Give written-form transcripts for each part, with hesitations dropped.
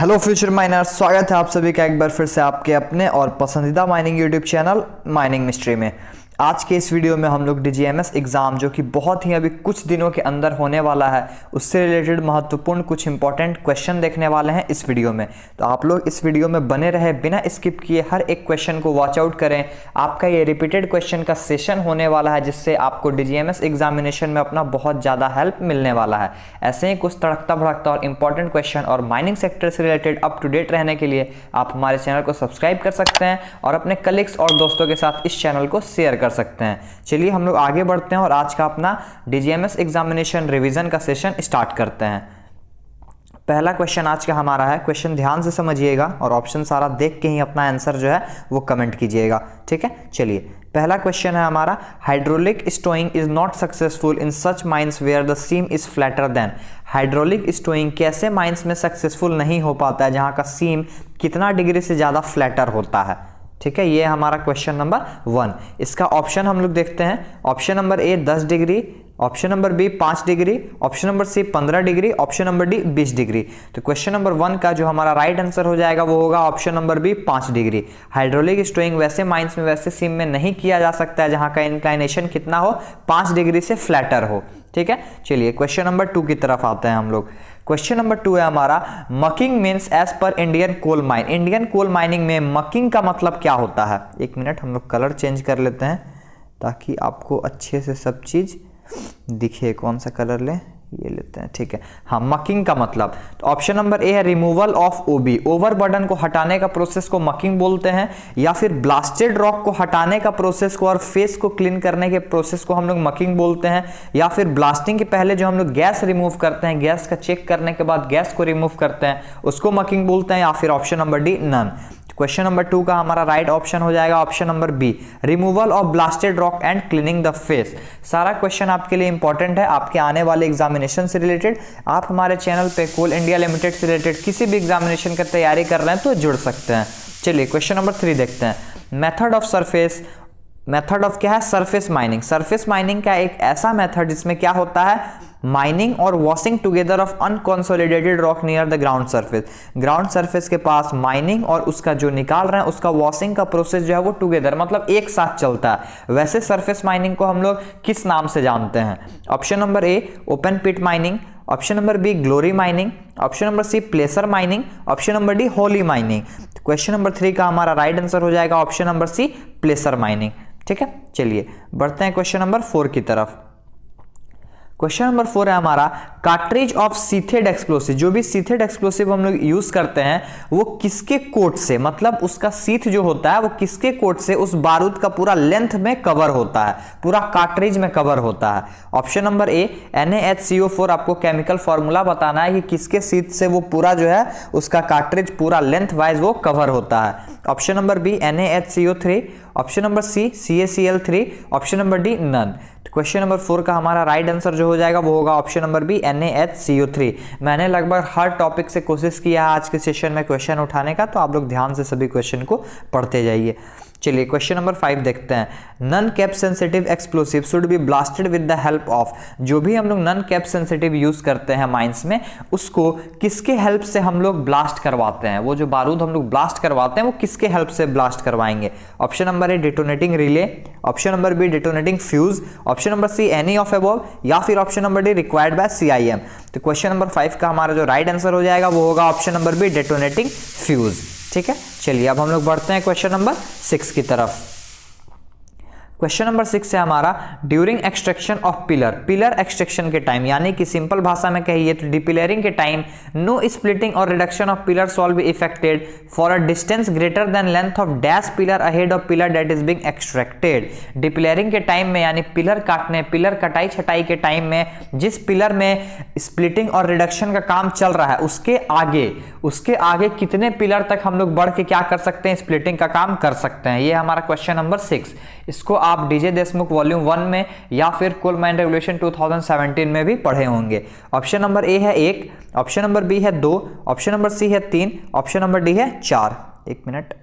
Hello future miners, स्वागत है आप सभी का एक बार फिर से आपके अपने और पसंदीदा mining YouTube channel mining mystery में। आज के इस वीडियो में हम लोग डीजीएमएस एग्ज़ाम जो कि बहुत ही अभी कुछ दिनों के अंदर होने वाला है उससे रिलेटेड महत्वपूर्ण कुछ इंपॉर्टेंट क्वेश्चन देखने वाले हैं इस वीडियो में। तो आप लोग इस वीडियो में बने रहे, बिना स्किप किए हर एक क्वेश्चन को वॉच आउट करें। आपका ये रिपीटेड क्वेश्चन का सेशन होने वाला है जिससे आपको डीजीएमएस एग्जामिनेशन में अपना बहुत ज़्यादा हेल्प मिलने वाला है। ऐसे ही कुछ तड़कता भड़कता और इंपॉर्टेंट क्वेश्चन और माइनिंग सेक्टर से रिलेटेड अप टू डेट रहने के लिए आप हमारे चैनल को सब्सक्राइब कर सकते हैं और अपने कलीग्स और दोस्तों के साथ इस चैनल को शेयर कर सकते हैं। चलिए हम लोग आगे बढ़ते हैं और आज का अपना डीजीएमएस एग्जामिनेशन रिवीजन का सेशन स्टार्ट करते हैं। पहला क्वेश्चन आज का हमारा है, क्वेश्चन ध्यान से समझिएगा और ऑप्शन सारा देख के ही अपना आंसर जो है वो कमेंट कीजिएगा, ठीक है। चलिए पहला क्वेश्चन है हमारा, hydraulic stowing is not successful in such mines where the seam is flatter than. Hydraulic stowing कैसे माइंस में सक्सेसफुल नहीं हो पाता है जहां का सीम कितना डिग्री से ज़्यादा फ्लैटर होता है, ठीक है। ये हमारा क्वेश्चन नंबर 1। इसका ऑप्शन हम लोग देखते हैं। Option number A 10 degree, option number B 5 degree, option number C 15 degree, option number D 20 degree. तो क्वेश्चन नंबर 1 का जो हमारा राइट आंसर हो जाएगा वो होगा option number B 5 degree. Hydraulic stowing वैसे माइंस में वैसे सीम में नहीं किया जा सकता है जहां का इंक्लाइनेशन कितना हो, 5 डिग्री से फ्लैटर हो, ठीक है। चलिए क्वेश्चन नंबर 2 की तरफ आते हैं हम लोग। क्वेश्चन नंबर 2 है हमारा, mucking means as per Indian coal mine. Indian coal mining में मकिंग का मतलब क्या होता है? एक मिनट, हम लोग कलर चेंज कर लेते हैं ताकि आपको अच्छे से सब चीज़ दिखे। कौन सा कलर लें? ये लेते हैं, ठीक है। हाँ, मकिंग का मतलब तो ऑप्शन नंबर ए है रिमूवल ऑफ ओबी। ओवरबर्डन को हटाने का प्रोसेस को मकिंग बोलते हैं, या फिर ब्लास्टेड रॉक को हटाने का प्रोसेस को और फेस को क्लीन करने के प्रोसेस को हम लोग मकिंग बोलते हैं, या फिर ब्लास्टिंग के पहले जो हम लोग गैस रिमूव करते हैं, गैस का चेक करने के बाद गैस को रिमूव करते हैं उसको मकिंग बोलते हैं, या फिर option number D none. Question number 2 का हमारा राइट ऑप्शन हो जाएगा option number B, removal of blasted rock and cleaning the face. सारा क्वेश्चन आपके लिए इंपॉर्टेंट है आपके आने वाले एग्जामिनेशन से रिलेटेड। आप हमारे चैनल पे कोल इंडिया लिमिटेड से रिलेटेड किसी भी एग्जामिनेशन की तैयारी कर रहे हैं तो जुड़ सकते हैं। चलिए क्वेश्चन नंबर 3 देखते हैं। Method of surface, method of क्या है? Surface mining. सरफेस माइनिंग का एक ऐसा मेथड जिसमें क्या होता है, माइनिंग और washing together of unconsolidated rock near the ground surface. Ground surface के पास माइनिंग और उसका जो निकाल रहे हैं उसका वॉशिंग का प्रोसेस जो है वो टुगेदर मतलब एक साथ चलता है। वैसे सरफेस माइनिंग को हम लोग किस नाम से जानते हैं? Option number A open pit mining, option number B glory mining, option number C placer mining, option number D holy mining. Question number 3 का हमारा राइट आंसर हो जाएगा option number C placer mining, ठीक है। चलिए बढ़ते हैं क्वेश्चन नंबर 4 की तरफ। क्वेश्चन नंबर 4 है हमारा, कार्ट्रिज ऑफ सीथेड एक्सप्लोसिव। जो भी सीथेड एक्सप्लोसिव हम लोग यूज करते हैं वो किसके कोट से, मतलब उसका सीथ जो होता है वो किसके कोट से उस बारूद का पूरा लेंथ में कवर होता है, पूरा कार्ट्रिज में कवर होता है? ऑप्शन नंबर ए NaHCO4, आपको केमिकल फॉर्मूला बताना है कि किसके सीथ से वो पूरा जो है उसका कार्ट्रिज पूरा लेंथ वाइज वो कवर होता है। Option number B NaHCO3, option number C CaCl3, option number D none. Question number 4 का हमारा राइट आंसर जो हो जाएगा वो होगा ऑप्शन नंबर बी NaHCO3। मैंने लगभग हर टॉपिक से कोशिश किया है आज के सेशन में क्वेश्चन उठाने का, तो आप लोग ध्यान से सभी क्वेश्चन को पढ़ते जाइए। चलिए क्वेश्चन नंबर 5 देखते हैं। None cap sensitive explosive should be blasted with the help of. जो भी हम लोग नन कैप सेंसिटिव यूज करते हैं माइंस में उसको किसके हेल्प से हम लोग ब्लास्ट करवाते हैं? वो जो बारूद हम लोग ब्लास्ट करवाते हैं वो किसके हेल्प से ब्लास्ट करवाएंगे? Option number A detonating relay, option number B detonating fuse, option number C any of above, या फिर option number D required by CIM। तो क्वेश्चन नंबर 5 का हमारा जो राइट आंसर हो जाएगा वो होगा option number B detonating fuse, ठीक है। चलिए अब हम लोग बढ़ते हैं क्वेश्चन नंबर 6 की तरफ। क्वेश्चन नंबर 6 है हमारा, during extraction of pillar. Pillar extraction के टाइम, यानी कि सिंपल भाषा में कहिए तो डिपिलरिंग के टाइम, नो स्प्लिटिंग और reduction of pillar shall be effected for a distance greater than length of dash pillar ahead of pillar that is being extracted. Depillaring के टाइम में यानी पिलर काटने, पिलर कटाई छटाई के टाइम में जिस पिलर में स्प्लिटिंग और रिडक्शन का काम चल रहा है उसके आगे कितने पिलर तक हम लोग बढ़ के क्या कर सकते हैं? स्प्लिटिंग का काम कर सकते हैं। ये हमारा क्वेश्चन नंबर 6। इसको आप डीजे देशमुख वॉल्यूम 1 में या फिर कोल माइन रेगुलेशन 2017 में भी पढ़े होंगे। ऑप्शन नंबर ए है 1, ऑप्शन नंबर बी है 2, ऑप्शन नंबर सी है 3, ऑप्शन नंबर डी है 4। एक मिनट,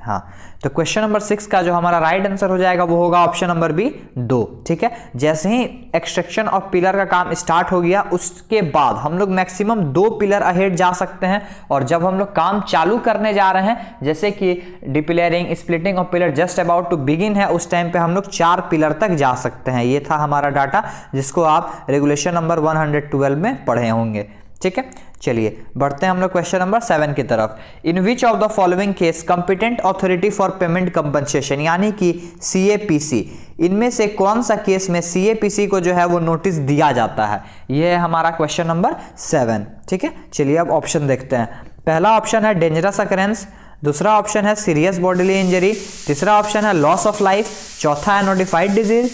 हाँ, तो क्वेश्चन नंबर 6 का जो हमारा राइट आंसर हो जाएगा वो होगा ऑप्शन नंबर बी 2। ठीक है, जैसे ही एक्सट्रैक्शन ऑफ पिलर का काम स्टार्ट हो गया उसके बाद हम लोग मैक्सिमम 2 पिलर अहेड जा सकते हैं, और जब हम लोग काम चालू करने जा रहे हैं जैसे कि depillaring, splitting of pillar just about to begin है, उस टाइम पे हम लोग 4 पिलर तक जा सकते हैं। ये था हमारा डाटा जिसको आप रेगुलेशन नंबर 112 में पढ़े होंगे। ठीक है, चलिए बढ़ते हैं हम लोग क्वेश्चन नंबर 7 की तरफ। In which of the following case competent authority for payment compensation, यानी कि CAPC, इनमें से कौन सा केस में CAPC को जो है वो नोटिस दिया जाता है? यह है हमारा क्वेश्चन नंबर 7। ठीक है, चलिए अब ऑप्शन देखते हैं। पहला ऑप्शन है डेंजरस अकरेंस, दूसरा ऑप्शन है सीरियस बॉडीली इंजरी, तीसरा ऑप्शन है लॉस ऑफ लाइफ, चौथा है नोटिफाइड डिजीज,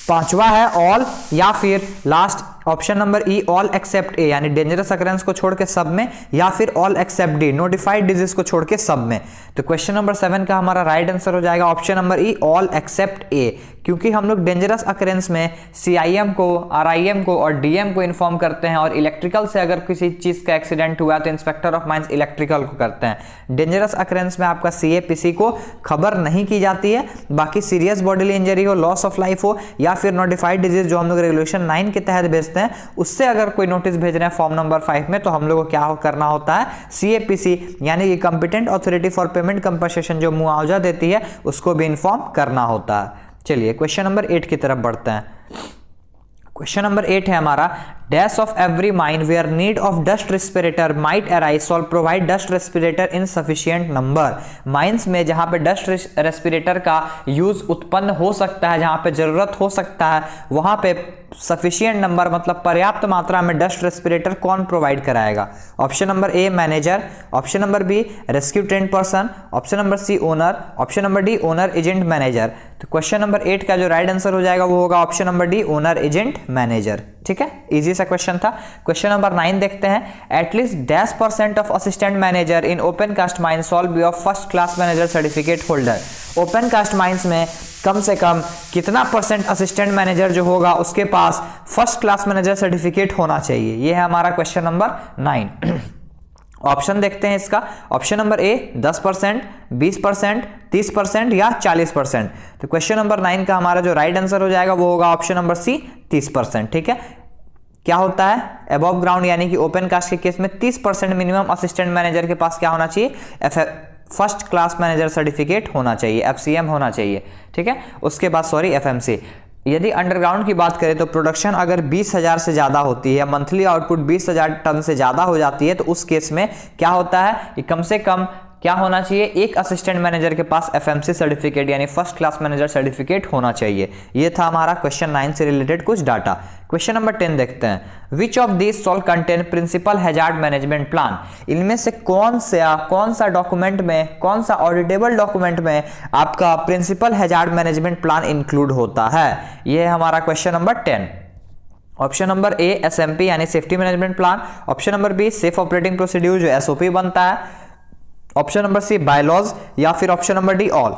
पांचवा है ऑल, या फिर last option number E all except A, यानी डेंजरस अकरेंस को छोड़ के सब में, या फिर all except D, notified disease को छोड़ के सब में। तो क्वेश्चन नंबर 7 का हमारा राइट आंसर हो जाएगा option number E all except A, क्योंकि हम लोग डेंजरस अकरेंस में CIM को, RIM को और DM को इन्फॉर्म करते हैं, और इलेक्ट्रिकल से अगर किसी चीज का एक्सीडेंट हुआ तो इंस्पेक्टर ऑफ माइंस इलेक्ट्रिकल को करते हैं। डेंजरस अकरेंस में आपका CAPC को खबर नहीं की जाती है। बाकी सीरियस बॉडीली इंजरी हो, लॉस ऑफ लाइफ हो, या फिर नोटिफाइड डिजीज जो हम लोग रेगुलेशन 9 के तहत भेजते हैं, उससे अगर कोई नोटिस भेज रहे हैं फॉर्म नंबर 5 में, तो हम लोग को क्या करना होता है? CAPC यानी कि competent authority for payment compensation जो मुआवजा देती है उसको भी इन्फॉर्म करना होता है। चलिए क्वेश्चन नंबर 8 की तरफ बढ़ते हैं। क्वेश्चन नंबर 8 है हमारा, dash of every mine where need of dust respirator might arise shall provide dust respirator in sufficient number. Mines में जहां पे डस्ट रेस्पिरेटर का यूज उत्पन्न हो सकता है, जहां पे जरूरत हो सकता है, वहां पे सफिशिएंट नंबर मतलब पर्याप्त मात्रा में डस्ट रेस्पिरेटर कौन प्रोवाइड कराएगा? Option number A manager, option number B rescue trained person, option number C owner, option number D owner agent manager. तो क्वेश्चन नंबर 8 का जो राइट आंसर हो जाएगा वो होगा option number D owner agent manager. ठीक है, इजी सा क्वेश्चन था। क्वेश्चन नंबर 9 देखते हैं। At least dash % of assistant manager in open cast mines shall be of first class manager certificate holder. Open cast mines में कम से कम कितना % असिस्टेंट मैनेजर जो होगा उसके पास फर्स्ट क्लास मैनेजर सर्टिफिकेट होना चाहिए? ये है हमारा क्वेश्चन नंबर 9। ऑप्शन देखते हैं इसका। ऑप्शन नंबर ए 10%, 20%, 30% या 40%। तो क्वेश्चन नंबर 9 का हमारा जो राइट आंसर हो जाएगा वो होगा ऑप्शन नंबर सी 30%। ठीक है, क्या होता है अबव ग्राउंड यानी कि ओपन कास्ट के केस में 30% मिनिमम असिस्टेंट मैनेजर के पास क्या होना चाहिए? फर्स्ट क्लास मैनेजर सर्टिफिकेट होना चाहिए, FCM होना चाहिए। ठीक है, उसके बाद FMC। यदि अंडरग्राउंड की बात करें तो प्रोडक्शन अगर 20,000 से ज़्यादा होती है, मंथली आउटपुट 20,000 टन से ज़्यादा हो जाती है, तो उस केस में क्या होता है कि कम से कम क्या होना चाहिए? एक असिस्टेंट मैनेजर के पास FMC सर्टिफिकेट यानी फर्स्ट क्लास मैनेजर सर्टिफिकेट होना चाहिए। ये था हमारा क्वेश्चन 9 से रिलेटेड कुछ डाटा। क्वेश्चन नंबर 10 देखते हैं। Which of this shall contain principal hazard management plan? इनमें से कौन सा डॉक्यूमेंट में, कौन सा ऑडिटेबल डॉक्यूमेंट में आपका principal hazard management plan include होता है? ये है हमारा question number 10। Option number A SMP यानी safety management plan, option number B safe operating procedure जो SOP बनता है, ऑप्शन नंबर सी बायलॉज, या फिर option number D all.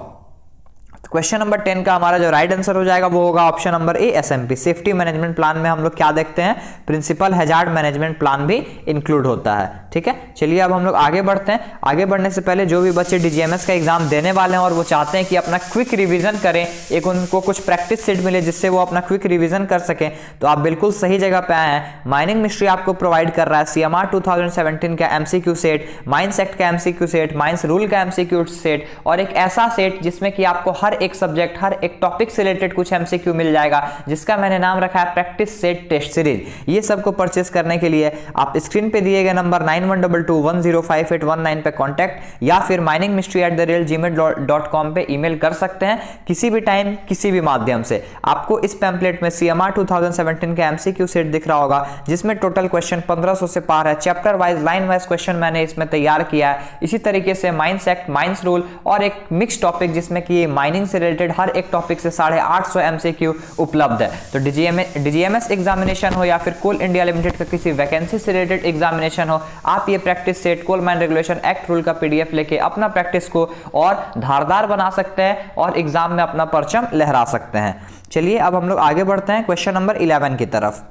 Question number 10 का हमारा जो राइट आंसर हो जाएगा वो होगा option number A SMP। Safety management plan में हम लोग क्या देखते हैं? प्रिंसिपल हैजार्ड मैनेजमेंट प्लान भी इंक्लूड होता है। ठीक है, चलिए अब हम लोग आगे बढ़ते हैं। आगे बढ़ने से पहले जो भी बच्चे DGMS का एग्जाम देने वाले हैं और वो चाहते हैं कि अपना क्विक रिवीजन करें, एक उनको कुछ प्रैक्टिस सेट मिले जिससे वो अपना क्विक रिवीजन कर सकें, तो आप बिल्कुल सही जगह पे आए हैं। माइनिंग मिस्ट्री आपको प्रोवाइड कर रहा है CMR 2017 का MCQ सेट, माइंस एक्ट का MCQ सेट, माइंस रूल का MCQ सेट, और एक ऐसा सेट जिसमें कि आपको हर एक सब्जेक्ट, हर एक टॉपिक से रिलेटेड कुछ MCQ मिल जाएगा, जिसका मैंने नाम रखा है प्रैक्टिस सेट टेस्ट सीरीज। ये सबको परचेस करने के लिए आप स्क्रीन पे दिए गए नंबर 9122105819 पे कांटेक्ट या फिर miningmystery@gmail.com पे ईमेल कर सकते हैं किसी भी टाइम, किसी भी माध्यम से। आपको इस पैम्पलेट में CMR 2017 का MCQ सेट दिख रहा होगा जिसमें टोटल क्वेश्चन 1500 से पार है। Chapter wise, line wise question मैंने इसमें तैयार किया है। इसी तरीके से माइंस एक्ट, माइंस रूल और एक मिक्स टॉपिक जिसमें कि माइनिंग से रिलेटेड हर एक टॉपिक से 850 MCQ उपलब्ध है। तो DGMS एग्जामिनेशन हो या फिर कोल इंडिया लिमिटेड का किसी वैकेंसी से रिलेटेड एग्जामिनेशन हो, आप ये practice set, coal mine regulation act rule का PDF लेके अपना प्रैक्टिस को और धारदार बना सकते हैं और एग्जाम में अपना परचम लहरा सकते हैं। चलिए अब हम लोग आगे बढ़ते हैं क्वेश्चन नंबर 11 की तरफ।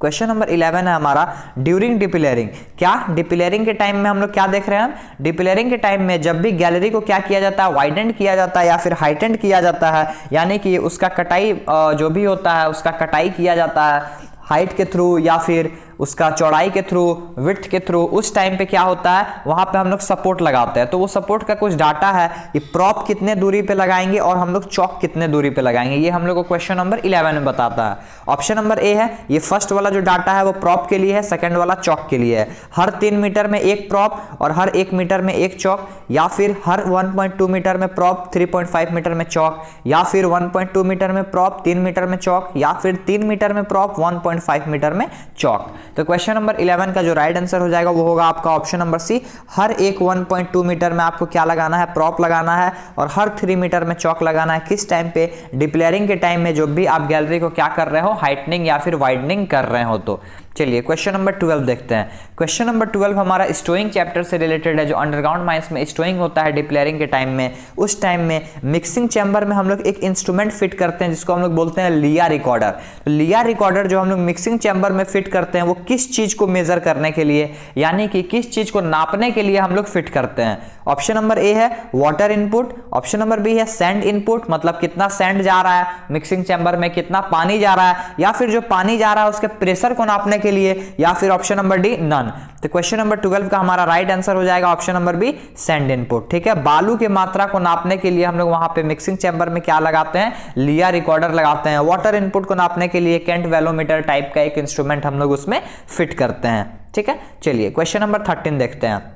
क्वेश्चन नंबर 11 है हमारा ड्यूरिंग डिपिलरिंग। क्या डिपिलरिंग के टाइम में हम लोग क्या देख रहे हैं? हम डिपिलरिंग के टाइम में जब भी गैलरी को क्या किया जाता है, वाइडेंड किया जाता है या फिर हाइटेंड किया जाता है, यानी कि उसका कटाई जो भी होता है उसका कटाई किया जाता है हाइट के थ्रू या फिर उसका चौड़ाई के थ्रू, विड्थ के थ्रू, उस टाइम पे क्या होता है वहां पे हम लोग सपोर्ट लगाते हैं। तो वो सपोर्ट का कुछ डाटा है कि प्रॉप कितने दूरी पे लगाएंगे और हम लोग चौक कितने दूरी पे लगाएंगे, ये हम लोग को क्वेश्चन नंबर 11 में बताता है। ऑप्शन नंबर ए है, ये फर्स्ट वाला जो डाटा है वो प्रॉप के लिए है, सेकंड वाला चौक के लिए है। हर 3 मीटर में एक प्रॉप और हर 1 मीटर में एक चौक, या फिर हर 1.2 मीटर में प्रॉप, 3.5 मीटर में चौक, या फिर 1.2 मीटर में प्रॉप, 3 मीटर में चौक, या फिर 3 मीटर में प्रॉप, 1.5 मीटर में चौक। तो क्वेश्चन नंबर 11 का जो राइट आंसर हो जाएगा वो होगा आपका ऑप्शन नंबर सी। हर एक 1.2 मीटर में आपको क्या लगाना है, प्रॉप लगाना है, और हर 3 मीटर में चौक लगाना है। किस टाइम पे? डिप्लेयरिंग के टाइम में, जब भी आप गैलरी को क्या कर रहे हो, हाइटनिंग या फिर वाइडनिंग कर रहे हो। तो चलिए क्वेश्चन नंबर 12 देखते हैं। क्वेश्चन नंबर 12 हमारा स्टोइंग चैप्टर से रिलेटेड है। जो अंडरग्राउंड माइंस में स्टोइंग होता है डिप्लेयरिंग के टाइम में, उस टाइम में मिक्सिंग चैम्बर में हम लोग एक इंस्ट्रूमेंट फिट करते हैं जिसको हम लोग बोलते हैं लिया रिकॉर्डर। तो लिया रिकॉर्डर जो हम लोग मिक्सिंग चैम्बर में फिट करते हैं वो किस चीज को मेजर करने के लिए, यानी कि किस चीज को नापने के लिए हम लोग फिट करते हैं? ऑप्शन नंबर ए है water input, option number B है सैंड इनपुट, मतलब कितना सैंड जा रहा है मिक्सिंग चैम्बर में, कितना पानी जा रहा है, या फिर जो पानी जा रहा है उसके प्रेशर को नापने के लिए, या फिर ऑप्शन नंबर डी नन। तो क्वेश्चन नंबर 12 का हमारा राइट आंसर हो जाएगा option number B sand input. ठीक है, बालू की मात्रा को नापने के लिए हम लोग वहां पे मिक्सिंग चैम्बर में क्या लगाते हैं, लिया रिकॉर्डर लगाते हैं। वाटर इनपुट को नापने के लिए केंट वेलोमीटर टाइप का एक इंस्ट्रूमेंट हम लोग उसमें फिट करते हैं। ठीक है, चलिए क्वेश्चन नंबर 13 देखते हैं।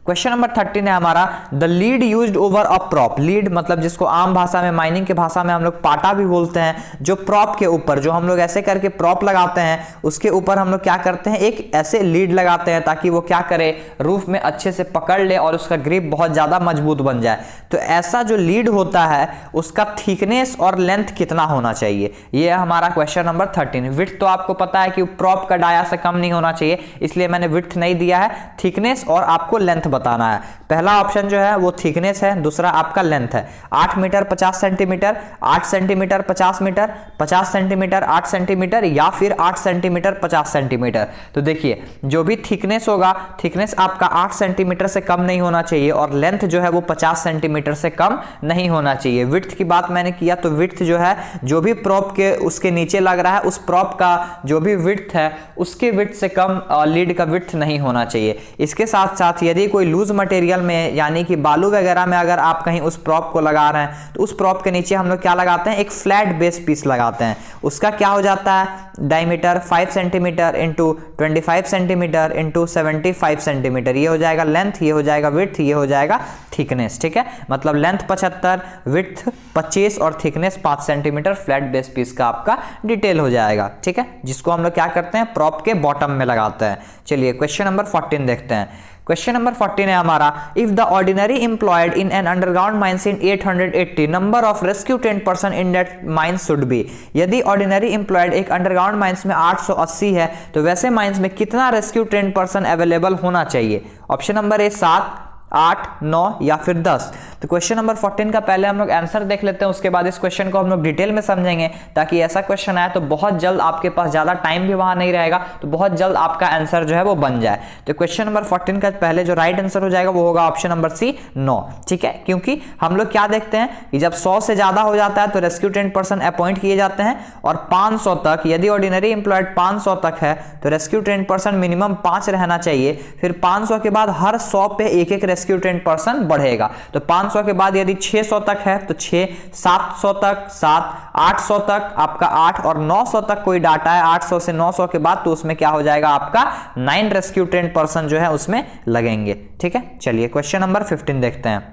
क्वेश्चन नंबर 13 है हमारा the lead used over a prop. Lead मतलब जिसको आम भाषा में, माइनिंग के भाषा में हम लोग पाटा भी बोलते हैं। जो प्रॉप के ऊपर, जो हम लोग ऐसे करके प्रॉप लगाते हैं उसके ऊपर हम लोग क्या करते हैं, एक ऐसे लीड लगाते हैं ताकि वो क्या करे, रूफ में अच्छे से पकड़ ले और उसका ग्रिप बहुत ज्यादा मजबूत बन जाए। तो ऐसा जो लीड होता है उसका थिकनेस और लेंथ कितना होना चाहिए, ये है हमारा क्वेश्चन नंबर 13। विड्थ तो आपको पता है कि प्रॉप का डाया से कम नहीं होना चाहिए, इसलिए मैंने विड्थ नहीं दिया है, थिकनेस और आपको लेंथ बताना है। पहला ऑप्शन जो है वो थिकनेस है, दूसरा आपका लेंथ है। 8 metre 50 centimetre, 8 centimetre 50 metre, 50 centimetre 8 centimetre, या फिर 8 सेंटीमीटर 50 सेंटीमीटर। तो देखिए जो भी थिकनेस होगा, थिकनेस आपका 8 सेंटीमीटर से कम नहीं होना चाहिए और लेंथ जो है वो 50 सेंटीमीटर से कम नहीं होना चाहिए। विड्थ की बात मैंने किया तो विड्थ जो है, जो भी प्रॉप के उसके नीचे लग रहा है उस प्रॉप का जो भी विड्थ है उसके विड्थ से कम लीड का विड्थ नहीं होना चाहिए। इसके साथ साथ यदि कोई लूज मटेरियल में, यानी कि बालू वगैरह में अगर आप कहीं उस प्रॉप को लगा रहे हैं तो उस प्रॉप के नीचे हम लोग क्या लगाते हैं, एक फ्लैट बेस पीस लगाते हैं। उसका क्या हो जाता है, diameter 5 centimetre into 25 centimetre into 75 centimetre, ये हो जाएगा लेंथ, ये हो जाएगा विड्थ, ये हो जाएगा थिकनेस। ठीक है, मतलब लेंथ 75, विड्थ 25 और thickness 5 centimetre flat base piece का आपका डिटेल हो जाएगा। ठीक है, जिसको हम लोग क्या करते हैं, प्रॉप के बॉटम में लगाते हैं। चलिए क्वेश्चन नंबर 14 देखते हैं। क्वेश्चन नंबर 14 है हमारा if the ordinary employed in an underground mines in 880 number of rescue 10% in that mines should be. यदि ऑर्डिनरी एम्प्लॉयड एक अंडरग्राउंड माइंस में 880 है तो वैसे माइंस में कितना रेस्क्यू 10% अवेलेबल होना चाहिए? ऑप्शन नंबर ए 7, 8, 9 या फिर 10। तो क्वेश्चन नंबर 14 का पहले हम लोग आंसर देख लेते हैं, उसके बाद इस क्वेश्चन को हम लोग डिटेल में समझेंगे, ताकि ऐसा क्वेश्चन आए तो बहुत जल्द आपके पास ज्यादा टाइम भी वहां नहीं रहेगा, तो बहुत जल्द आपका आंसर जो है वो बन जाए। तो क्वेश्चन नंबर 14 का पहले जो राइट आंसर हो जाएगा वो होगा ऑप्शन नंबर सी 9। ठीक है, क्योंकि हम लोग क्या देखते हैं कि जब 100 से ज्यादा हो जाता है तो रेस्क्यू 10% अपॉइंट किए जाते हैं, और 500 तक, यदि ऑर्डिनरी एम्प्लॉयड 500 तक है तो रेस्क्यू 10% मिनिमम 5 रहना चाहिए। फिर 500 के बाद हर 100 पे एक एक रेस्क्यू 10% बढ़ेगा। तो 500 के बाद यदि 600 तक है तो 6, 700 तक 7, 800 तक आपका 8, और 900 तक कोई डाटा है 800 से 900 के बाद, तो उसमें क्या हो जाएगा आपका 9 रेस्क्यू 10% जो है उसमें लगेंगे। ठीक है, चलिए क्वेश्चन नंबर 15 देखते हैं।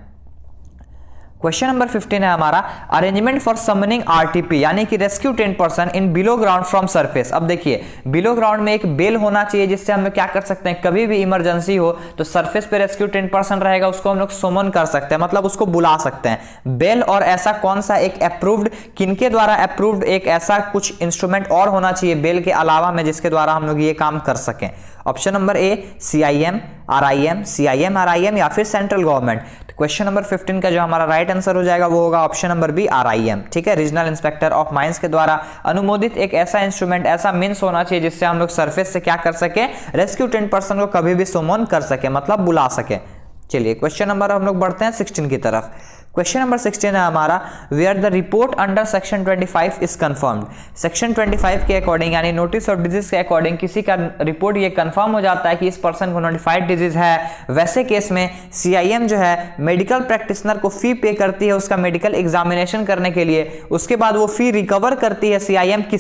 क्वेश्चन नंबर 15 है हमारा अरेंजमेंट फॉर समनिंग आरटीपी, यानी कि rescue 10% in below ground from surface. अब देखिए बिलो ग्राउंड में एक बेल होना चाहिए जिससे हम लोग क्या कर सकते हैं, कभी भी इमरजेंसी हो तो सरफेस पे रेस्क्यू 10% रहेगा, उसको हम लोग समन कर सकते हैं, मतलब उसको बुला सकते हैं। बेल और ऐसा कौन सा एक अप्रूव्ड, किनके द्वारा अप्रूव्ड एक ऐसा कुछ इंस्ट्रूमेंट और होना चाहिए बेल के अलावा में जिसके द्वारा हम लोग ये काम कर सकें? ऑप्शन नंबर ए CIM, RIM, CIM, RIM या फिर सेंट्रल गवर्नमेंट। तो क्वेश्चन नंबर 15 का जो हमारा राइट आंसर हो जाएगा वो होगा ऑप्शन नंबर बी RIM। ठीक है, रीजनल इंस्पेक्टर ऑफ माइंस के द्वारा अनुमोदित एक ऐसा इंस्ट्रूमेंट, ऐसा मीन्स होना चाहिए जिससे हम लोग सरफेस से क्या कर सके, रेस्क्यू टेंट पर्सन को कभी भी सुमन कर सके, मतलब बुला सके। चलिए क्वेश्चन नंबर हम लोग बढ़ते हैं 16 की तरफ। क्वेश्चन नंबर 16 है हमारा, where the report under section 25 is confirmed. Section 25 के अकॉर्डिंग यानी नोटिस ऑफ डिजीज के अकॉर्डिंग किसी का रिपोर्ट ये कंफर्म हो जाता है कि इस पर्सन को नोटिफाइड डिजीज है, वैसे केस में CIM जो है मेडिकल प्रैक्टिशनर को फी पे करती है उसका मेडिकल एग्जामिनेशन करने के लिए। उसके बाद वो फी रिकवर करती है CIM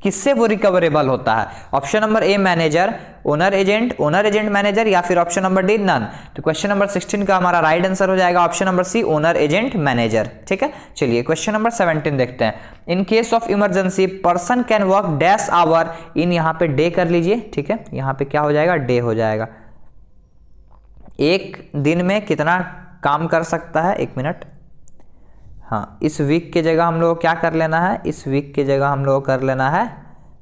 किससे वो रिकवरेबल होता है। Option number A manager, owner agent manager या फिर ऑप्शन नंबर डी नन। तो क्वेश्चन नंबर 16 का हमारा राइट आंसर हो जाएगा option number C owner agent manager. ठीक है, चलिए क्वेश्चन नंबर 17 देखते हैं। In case of emergency person can work dash hour in, यहाँ पे डे कर लीजिए। ठीक है, यहाँ पे क्या हो जाएगा, डे हो जाएगा। एक दिन में कितना काम कर सकता है, एक मिनट, हाँ इस वीक के जगह हम लोग क्या कर लेना है, इस वीक के जगह हम लोग कर लेना है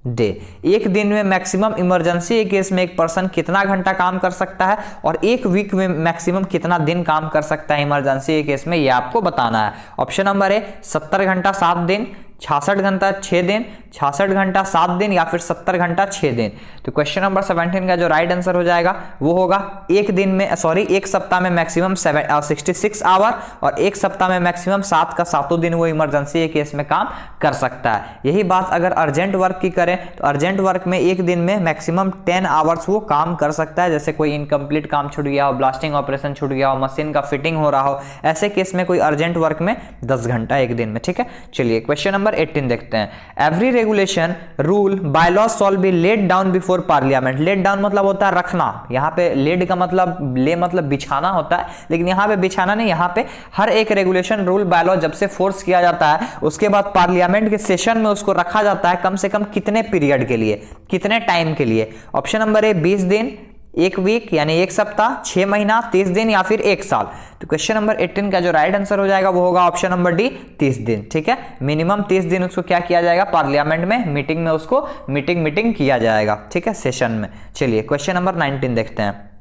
डे। एक दिन में मैक्सिमम इमरजेंसी केस में एक पर्सन कितना घंटा काम कर सकता है और एक वीक में मैक्सिमम कितना दिन काम कर सकता है इमरजेंसी केस में, ये आपको बताना है। ऑप्शन नंबर ए 70 घंटा 7 दिन, 66 घंटा 6 दिन, 66 घंटा 7 दिन या फिर 70 घंटा 6 दिन। तो क्वेश्चन नंबर 17 का जो राइट आंसर हो जाएगा वो होगा एक सप्ताह में मैक्सिमम 66 आवर और एक सप्ताह में मैक्सिमम 7 का 7 दिन वो इमरजेंसी केस में काम कर सकता है। यही बात अगर अर्जेंट वर्क की करें तो अर्जेंट वर्क में एक दिन में मैक्सिमम 10 आवर्स वो काम कर सकता है। जैसे कोई इनकम्प्लीट काम छूट गया हो, ब्लास्टिंग ऑपरेशन छूट गया हो, मशीन का फिटिंग हो रहा हो, ऐसे केस में कोई अर्जेंट वर्क में 10 घंटा एक दिन में। ठीक है, चलिए क्वेश्चन नंबर 18 देखते हैं। Every regulation rule by law shawl B laid down before parliament. Laid down मतलब होता है रखना, यहाँ पे लेड का मतलब ले मतलब बिछाना होता है, लेकिन यहाँ पे बिछाना नहीं, यहाँ पे हर एक रेगुलेशन रूल बाय लॉ जब से फोर्स किया जाता है उसके बाद पार्लियामेंट के सेशन में उसको रखा जाता है कम से कम कितने पीरियड के लिए, कितने टाइम के लिए। ऑप्शन नंबर ए 20 दिन, एक वीक यानी एक सप्ताह, 6 महीना, 30 दिन या फिर 1 साल। तो क्वेश्चन नंबर 18 का जो राइट आंसर हो जाएगा वो होगा ऑप्शन नंबर डी 30 दिन। ठीक है, मिनिमम 30 दिन उसको क्या किया जाएगा, पार्लियामेंट में मीटिंग में उसको मीटिंग किया जाएगा। ठीक है, सेशन में। चलिए क्वेश्चन नंबर 19 देखते हैं।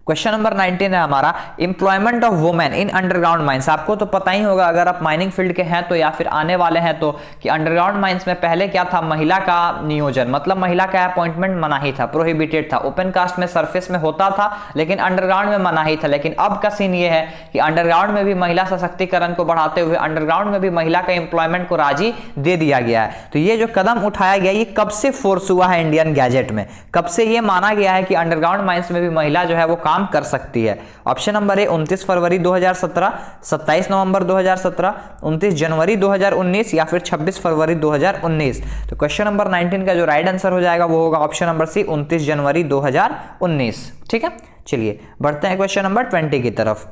क्वेश्चन नंबर 19 है हमारा, employment of women in underground mines. आपको तो पता ही होगा अगर आप माइनिंग फील्ड के हैं तो या फिर आने वाले हैं तो, कि अंडरग्राउंड माइंस में पहले क्या था, महिला का नियोजन मतलब महिला का अपॉइंटमेंट मनाही था, प्रोहिबिटेड था। ओपन कास्ट में सरफेस में होता था लेकिन अंडरग्राउंड में मनाही था। लेकिन अब का सीन ये है कि अंडरग्राउंड में भी महिला सशक्तिकरण को बढ़ाते हुए अंडरग्राउंड में भी महिला का एम्प्लॉयमेंट को राजी दे दिया गया है। तो ये जो कदम उठाया गया ये कब से फोर्स हुआ है इंडियन गैजेट में, कब से ये माना गया है कि अंडरग्राउंड माइंस में भी महिला जो है वो काम कर सकती है। ऑप्शन नंबर ए 29 फरवरी 2017, 27 नवंबर 2017, 29 जनवरी 2019 या फिर 26 फरवरी 2019। तो क्वेश्चन नंबर 19 का जो राइट आंसर हो जाएगा वो होगा ऑप्शन नंबर सी 29 जनवरी 2019। ठीक है, चलिए बढ़ते हैं क्वेश्चन नंबर 20 की तरफ।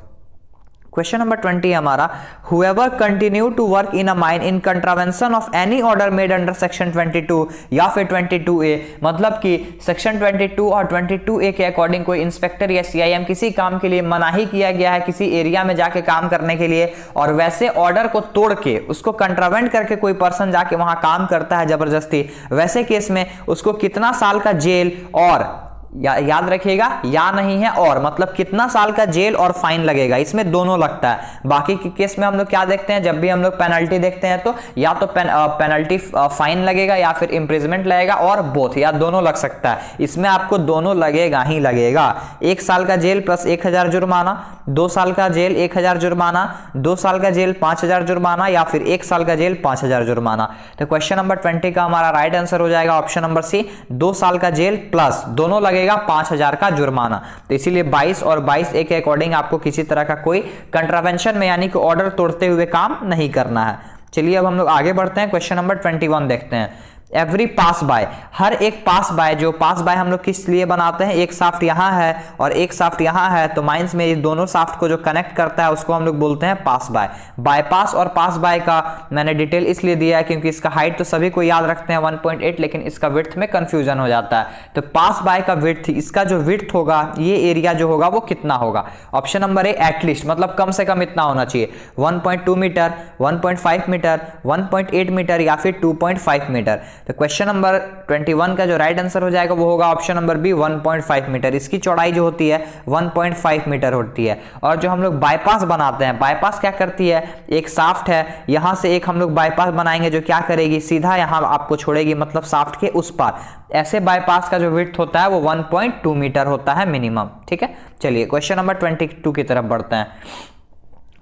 क्वेश्चन नंबर 20 है हमारा, whoever continue to work in a mine in contravention of any order made under section 22 या फिर 22A, मतलब कि सेक्शन 22 और 22A के अकॉर्डिंग कोई इंस्पेक्टर या CIM किसी काम के लिए मनाही किया गया है किसी एरिया में जाके काम करने के लिए, और वैसे ऑर्डर को तोड़ के उसको कंट्रावेंट करके कोई पर्सन जाके वहां काम करता है जबरदस्ती, वैसे केस में उसको कितना साल का जेल और याद रखिएगा या नहीं है और मतलब कितना साल का जेल और फाइन लगेगा, इसमें दोनों लगता है। बाकी के केस में हम लोग क्या देखते हैं, जब भी हम लोग पेनल्टी देखते हैं तो या तो पेनल्टी फाइन लगेगा या फिर इंप्रिजमेंट लगेगा और बोथ या दोनों लग सकता है। इसमें आपको दोनों लगेगा ही लगेगा। 1 साल का जेल प्लस 1000 जुर्माना, 2 साल का जेल 1000 जुर्माना, 2 साल का जेल 5000 जुर्माना या फिर 1 साल का जेल 5000 जुर्माना। तो क्वेश्चन नंबर 20 का हमारा राइट आंसर हो जाएगा ऑप्शन नंबर सी 2 साल का जेल प्लस दोनों लगेगा 5000 का जुर्माना। तो इसीलिए 22 और 22A के अकॉर्डिंग आपको किसी तरह का कोई कंट्रावेंशन में यानी कि ऑर्डर तोड़ते हुए काम नहीं करना है। चलिए अब हम लोग आगे बढ़ते हैं, क्वेश्चन नंबर 21 देखते हैं। एवरी पास बाय, हर एक पास बाय, जो पास बाय हम लोग किस लिए बनाते हैं, एक साफ्ट यहाँ है और एक साफ्ट यहाँ है, तो माइंस में ये दोनों साफ्ट को जो कनेक्ट करता है उसको हम लोग बोलते हैं पास बाय। बाईपास और पास बाय का मैंने डिटेल इसलिए दिया है क्योंकि इसका हाइट तो सभी को याद रखते हैं 1.8, लेकिन इसका विड्थ में कंफ्यूजन हो जाता है। तो पास बाय का विड्थ, इसका जो विड्थ होगा ये एरिया जो होगा वो कितना होगा। ऑप्शन नंबर ए एटलीस्ट मतलब कम से कम इतना होना चाहिए, 1.2 मीटर, 1.5 मीटर, 1.8 मीटर या फिर 2.5 मीटर। तो क्वेश्चन नंबर 21 का जो राइट आंसर हो जाएगा वो होगा ऑप्शन नंबर बी 1.5 मीटर। इसकी चौड़ाई जो होती है 1.5 मीटर होती है। और जो हम लोग बाईपास बनाते हैं, बाईपास क्या करती है, एक शाफ्ट है, यहां से एक हम लोग बाईपास बनाएंगे जो क्या करेगी, सीधा यहां आपको छोड़ेगी, मतलब शाफ्ट के उस पार। ऐसे बाईपास का जो विड्थ होता है वो 1.2 मीटर होता है मिनिमम। ठीक है, चलिए क्वेश्चन नंबर 22 की तरफ बढ़ते हैं।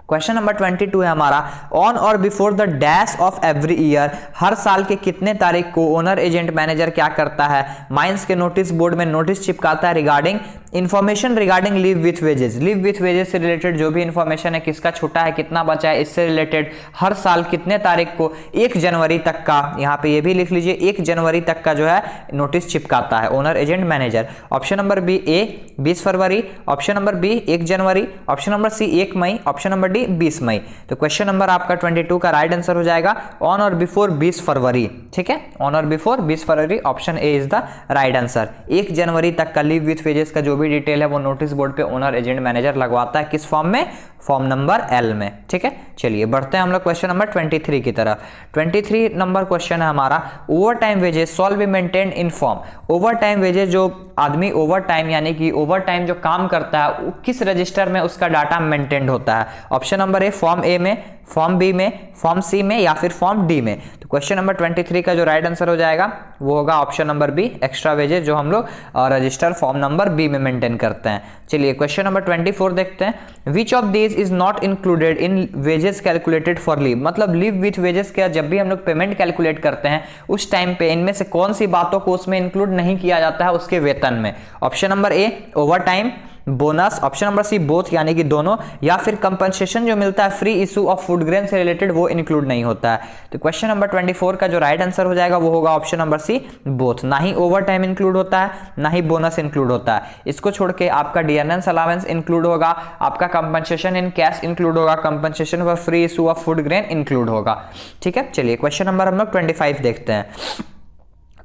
क्वेश्चन नंबर 22 है हमारा, ऑन और before the dash of every year, हर साल के कितने तारीख को ओनर एजेंट मैनेजर क्या करता है, माइंस के नोटिस बोर्ड में नोटिस चिपकाता है regarding information regarding leave with wages. Leave with wages से रिलेटेड जो भी इंफॉर्मेशन है, किसका छूटा है, कितना बचा है, इससे रिलेटेड हर साल कितने तारीख को 1 जनवरी तक का, यहाँ पे ये भी लिख लीजिए 1 जनवरी तक का जो है नोटिस चिपकाता है owner agent manager. Option number B A 20 फरवरी, ऑप्शन नंबर बी 1 जनवरी, ऑप्शन नंबर सी 1 मई, ऑप्शन नंबर डी 20 मई। तो क्वेश्चन नंबर आपका 22 का राइट आंसर हो जाएगा ऑन और बिफोर 20 फरवरी। ठीक है, ऑन और बिफोर 20 फरवरी, option A is the right answer. 1 जनवरी तक का लीव विथ वेजेस का जो भी डिटेल है वो नोटिस बोर्ड पे ओनर एजेंट मैनेजर लगवाता है, किस फॉर्म में, फॉर्म नंबर एल में। ठीक है, चलिए बढ़ते हैं हम लोग क्वेश्चन नंबर 23 की तरफ। 23 नंबर क्वेश्चन है हमारा, over time wages shawl be maintained in form. Over time wages, जो आदमी ओवर टाइम यानी कि ओवर टाइम जो काम करता है, किस रजिस्टर में उसका डाटा मेंटेन्ड होता है। ऑप्शन नंबर ए फॉर्म ए में, फॉर्म बी में, फॉर्म सी में या फिर फॉर्म डी में। तो क्वेश्चन नंबर 23 का जो राइट आंसर हो जाएगा वो होगा option number B, extra wages जो हम लोग रजिस्टर फॉर्म नंबर बी में मेंटेन करते हैं। चलिए क्वेश्चन नंबर 24 देखते हैं। Which of these is not included in wages calculated for leave. मतलब लीव विथ वेजेस का जब भी हम लोग पेमेंट कैलकुलेट करते हैं उस टाइम पे इनमें से कौन सी बातों को उसमें इंक्लूड नहीं किया जाता है उसके वेतन में। Option number A overtime, bonus, option number C both यानी कि दोनों, या फिर कंपनसेशन जो मिलता है free issue of food grain से रिलेटेड वो इंक्लूड नहीं होता है। तो क्वेश्चन नंबर 24 का जो राइट आंसर हो जाएगा वो होगा ऑप्शन नंबर सी बोथ। ना ही ओवर टाइम इंक्लूड होता है, ना ही बोनस इंक्लूड होता है। इसको छोड़ के आपका डियरनेंस अलावेंस इंक्लूड होगा, आपका कंपनसेशन इन कैश इंक्लूड होगा, compensation for free issue of food grain include होगा। ठीक है, चलिए क्वेश्चन नंबर हम लोग 25 देखते हैं।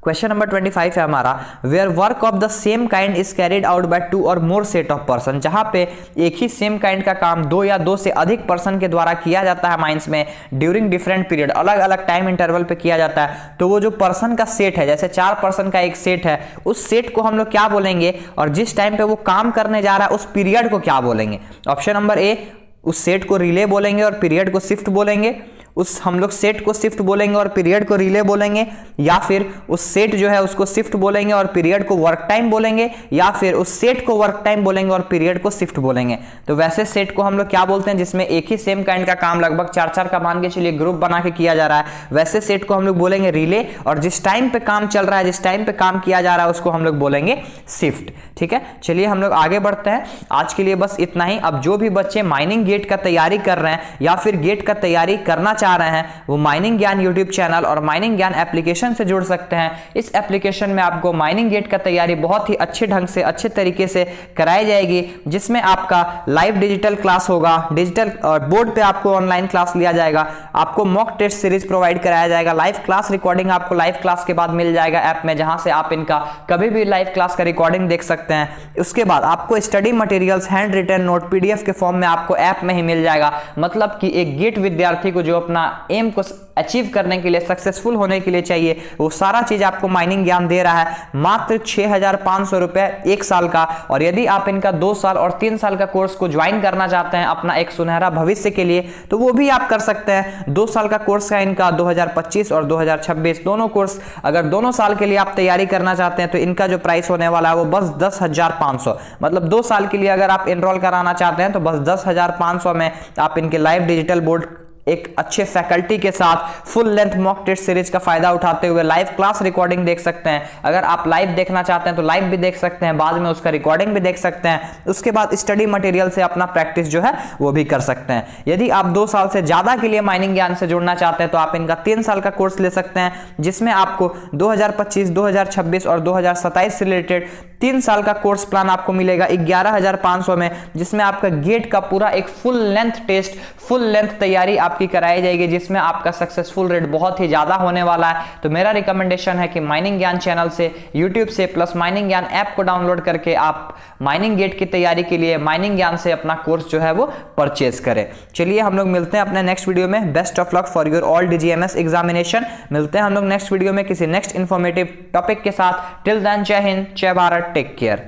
क्वेश्चन नंबर 25 है हमारा, where work of the same kind is carried out by 2 और मोर सेट ऑफ पर्सन। जहां पे एक ही सेम काइंड का काम 2 या 2 से अधिक पर्सन के द्वारा किया जाता है माइंस में, ड्यूरिंग डिफरेंट पीरियड, अलग अलग टाइम इंटरवल पे किया जाता है, तो वो जो पर्सन का सेट है, जैसे 4 पर्सन का एक सेट है, उस सेट को हम लोग क्या बोलेंगे, और जिस टाइम पे वो काम करने जा रहा है उस पीरियड को क्या बोलेंगे। ऑप्शन नंबर ए उस सेट को रिले बोलेंगे और पीरियड को शिफ्ट बोलेंगे, उस हम लोग सेट को शिफ्ट बोलेंगे और पीरियड को रिले बोलेंगे, या फिर उस सेट जो है उसको शिफ्ट बोलेंगे और पीरियड को वर्क टाइम बोलेंगे, या फिर उस सेट को वर्क टाइम बोलेंगे और पीरियड को शिफ्ट बोलेंगे। तो वैसे सेट को हम लोग क्या बोलते हैं जिसमें एक ही सेम काइंड का काम लगभग 4-4 का मान के चलिए ग्रुप बना के किया जा रहा है, वैसे सेट को हम लोग बोलेंगे रिले, और जिस टाइम पे काम चल रहा है, जिस टाइम पे काम किया जा रहा है उसको हम लोग बोलेंगे शिफ्ट। ठीक है, चलिए हम लोग आगे बढ़ते हैं। आज के लिए बस इतना ही। अब जो भी बच्चे माइनिंग गेट का तैयारी कर रहे हैं या फिर गेट का तैयारी करना चाह रहे हैं वो माइनिंग ज्ञान यूट्यूब चैनल और माइनिंग ज्ञान एप्लीकेशन से जुड़ सकते हैं। इस एप्लीकेशन में आपको माइनिंग गेट का तैयारी बहुत ही अच्छे ढंग से, अच्छे तरीके से कराई जाएगी, जिसमें आपका लाइव डिजिटल क्लास होगा, डिजिटल बोर्ड पे आपको ऑनलाइन क्लास लिया जाएगा, आपको मॉक टेस्ट सीरीज प्रोवाइड कराया जाएगा, लाइव क्लास रिकॉर्डिंग आपको लाइव क्लास के बाद मिल जाएगा ऐप में, जहां से आप इनका कभी भी लाइव क्लास का रिकॉर्डिंग देख सकते हैं। उसके बाद आपको study materials, handwritten note PDF के फॉर्म में आपको ऐप में ही मिल जाएगा। मतलब कि एक गेट विद्यार्थी को जो अपना एम को अचीव करने के लिए, सक्सेसफुल होने के लिए चाहिए, वो सारा चीज आपको माइनिंग ज्ञान दे रहा है मात्र 6,500 रुपए 1 साल का। और यदि आप इनका 2 साल और 3 साल का कोर्स को ज्वाइन करना चाहते हैं अपना एक सुनहरा भविष्य के लिए, तो वो भी आप कर सकते हैं। 2 साल का कोर्स है इनका 2025 और 2026 दोनों कोर्स। अगर दोनों साल के लिए आप तैयारी करना चाहते हैं तो इनका जो प्राइस होने वाला है वो बस 10,500, मतलब 2 साल के लिए अगर आप एनरोल कराना चाहते हैं तो बस 10,500 में आप इनके लाइव डिजिटल बोर्ड एक अच्छे फैकल्टी के साथ full length mock test series का फायदा उठाते हुए लाइव क्लास रिकॉर्डिंग देख सकते हैं। अगर आप लाइव देखना चाहते हैं तो लाइव भी देख सकते हैं, बाद में उसका रिकॉर्डिंग भी देख सकते हैं। उसके बाद स्टडी मटेरियल से अपना प्रैक्टिस जो है वो भी कर सकते हैं। यदि आप 2 साल से ज्यादा के लिए माइनिंग ज्ञान से जुड़ना चाहते हैं तो आप इनका 3 साल का कोर्स ले सकते हैं, जिसमें आपको 2025, 2026 और 2027 से रिलेटेड 3 साल का कोर्स प्लान आपको मिलेगा 11,500 में, जिसमें आपका गेट का पूरा एक full length test, full length तैयारी आप आपकी कराई जाएगी जिसमें आपका सक्सेसफुल रेट बहुत ही ज़्यादा होने वाला है। तो मेरा रिकमेंडेशन है कि माइनिंग ज्ञान चैनल से, यूट्यूब से प्लस माइनिंग ज्ञान ऐप को डाउनलोड करके आप माइनिंग गेट की तैयारी के लिए माइनिंग ज्ञान से अपना कोर्स जो है वो परचेज करें। चलिए हम लोग मिलते हैं अपने नेक्स्ट वीडियो में। Best of luck for your all DGMS examination. मिलते हैं हम लोग नेक्स्ट वीडियो में किसी नेक्स्ट इंफॉर्मेटिव टॉपिक के साथ। टिल देन जय हिंद, जय भारत, टेक केयर।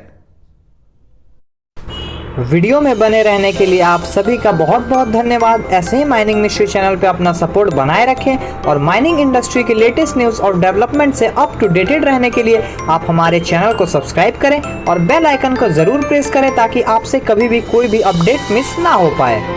वीडियो में बने रहने के लिए आप सभी का बहुत बहुत धन्यवाद। ऐसे ही माइनिंग मिस्ट्री चैनल पे अपना सपोर्ट बनाए रखें और माइनिंग इंडस्ट्री के लेटेस्ट न्यूज़ और डेवलपमेंट से अप टू डेटेड रहने के लिए आप हमारे चैनल को सब्सक्राइब करें और बेल आइकन को जरूर प्रेस करें ताकि आपसे कभी भी कोई भी अपडेट मिस ना हो पाए।